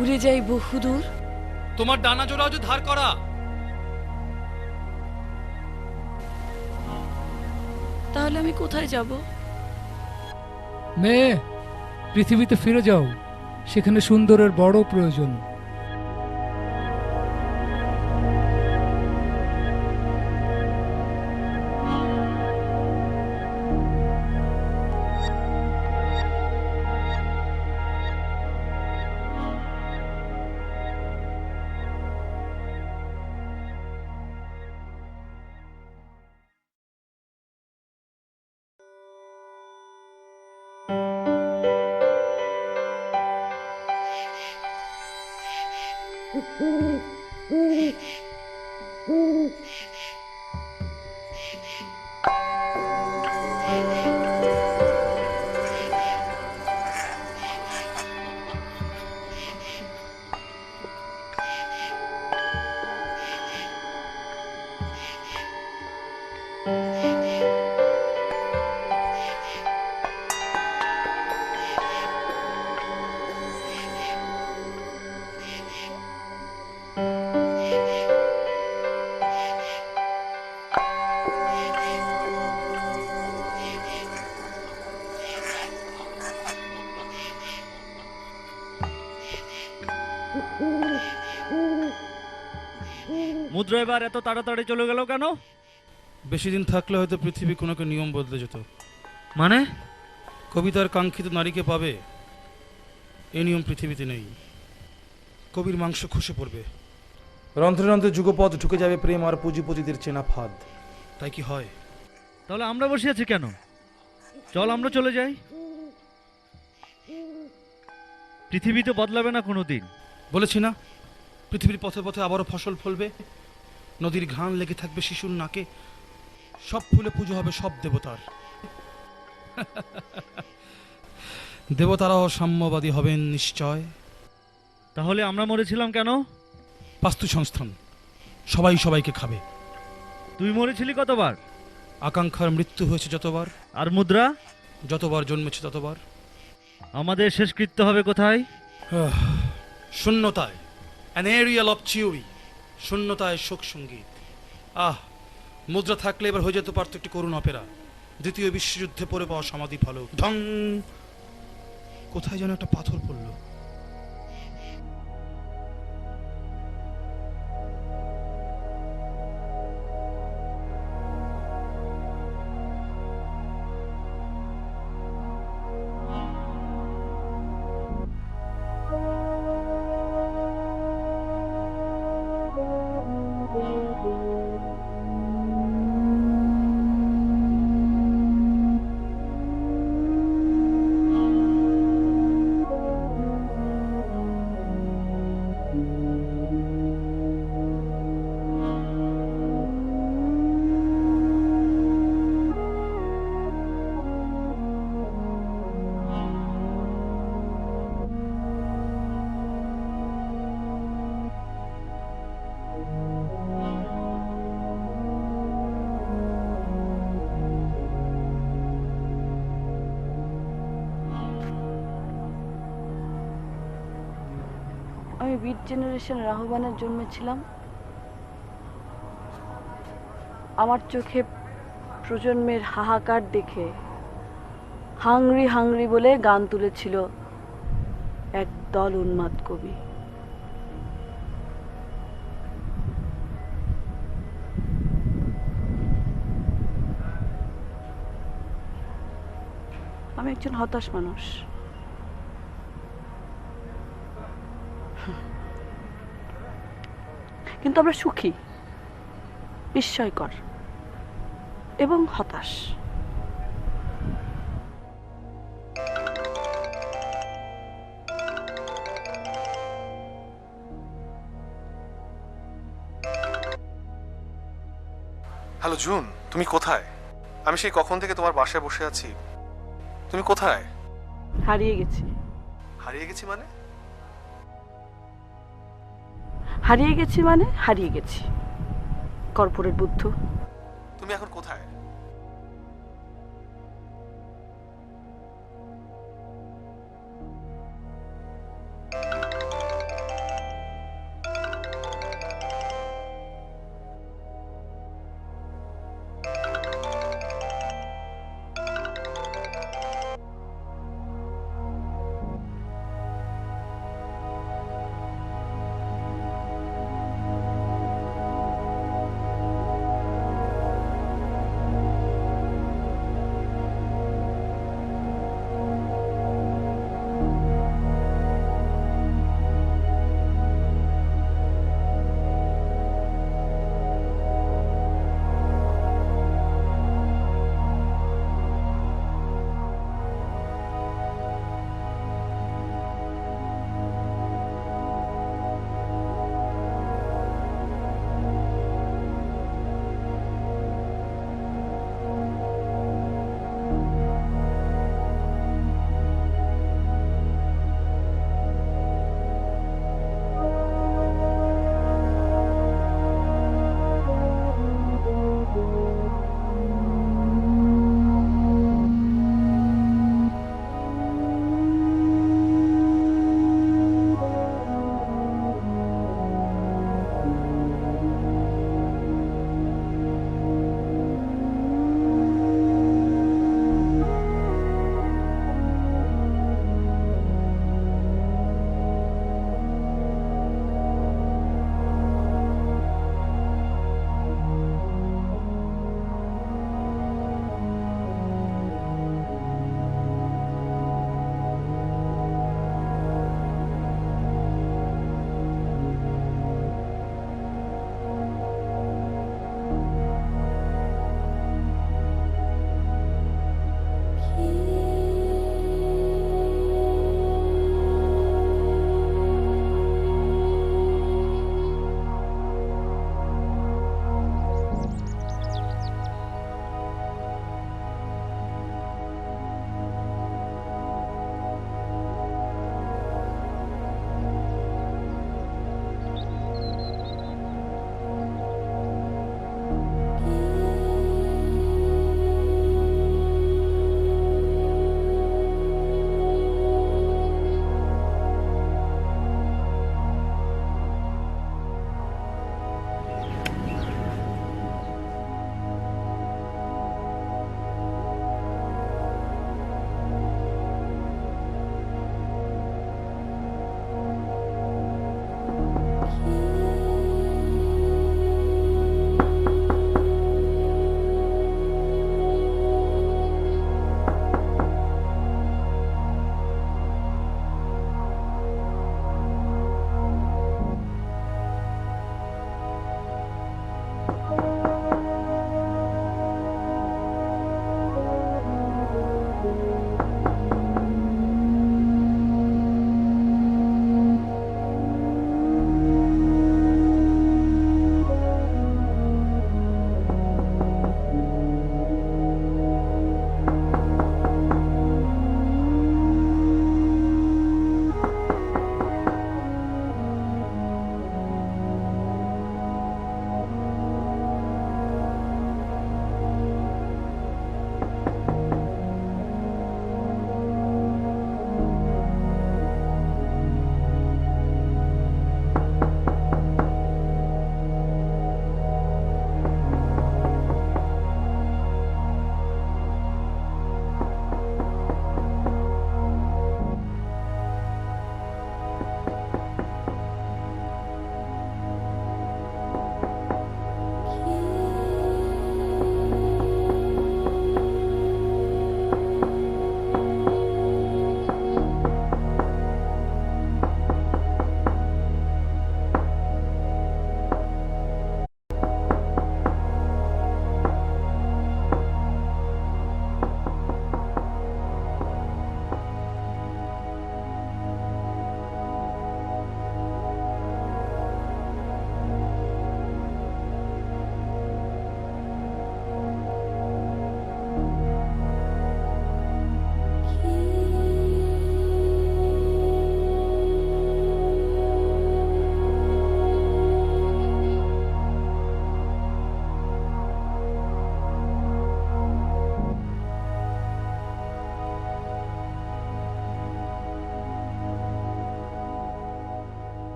উড়ে যাই বহুদূর। তোমার ডানা জোড়াও যে ধার করা। তাহলে আমি কোথায় যাব? মেয়ে, পৃথিবীতে ফিরে যাও, সেখানে সুন্দরের বড় প্রয়োজন। মুদ্রা এবার এত তাড়াতাড়ি চলে গেল কেন? বেশি দিন থাকলে হয়তো পৃথিবী কোনো একটা নিয়ম বদলে যেত। মানে? কবিতার কাঙ্ক্ষিত নারীকে পাবে, এই নিয়ম পৃথিবীতে নেই। কবির মাংস খসে পড়বে, রন্ধ্রে রন্ধ্রে যুগপথ ঢুকে যাবে প্রেম আর পুঁজিপতিদের চেনা ফাঁদ। তাই কি হয়? তাহলে আমরা বসে আছি কেন? চল আমরা চলে যাই। পৃথিবী তো বদলাবে না কোনোদিন। বলেছি না, পৃথিবীর পথে পথে আবারও ফসল ফলবে, নদীর ঘ্রাণ লেগে থাকবে শিশুর নাকে, সব ফুলে পুজো হবে সব দেবতার। দেবতারাও সাম্যবাদী হবেন নিশ্চয়। তাহলে আমরা মরেছিলাম কেন? বাস্তু সংস্থান, সবাই সবাইকে খাবে। তুই মরেছিলি কতবার? আকাঙ্ক্ষার মৃত্যু হয়েছে যতবার, আর মুদ্রা? যতবার জন্মেছে ততবার। আমাদের শেষকৃত্য হবে কোথায়? শূন্যতায়, অ্যান এরিয়াল অফ চিউরি। শূন্যতায় শোক সঙ্গীত। মুদ্রা থাকলে এবার হয়ে যেত পারত একটি করুণ অপেরা। দ্বিতীয় বিশ্বযুদ্ধে পড়ে পাওয়া সমাধি ফলক। ঢং! কোথায় যেন একটা পাথর পড়ল। আমি বিট জেনারেশনের আহ্বানের জন্মেছিলাম। আমার চোখে প্রজন্মের হাহাকার দেখে হাংরি হাংরি বলে গান তুলেছিল এক দল উন্মাদ কবি। আমি একজন হতাশ মানুষ। কিন্তু আমরা সুখী, বিস্ময়কর এবং হতাশ। হ্যালো জুন, তুমি কোথায়? আমি সেই কখন থেকে তোমার বাসায় বসে আছি। তুমি কোথায়? হারিয়ে গেছি। হারিয়ে গেছি মানে? হারিয়ে গেছি মানে হারিয়ে গেছি। কর্পোরেট বুদ্ধ। তুমি এখন কোথায়?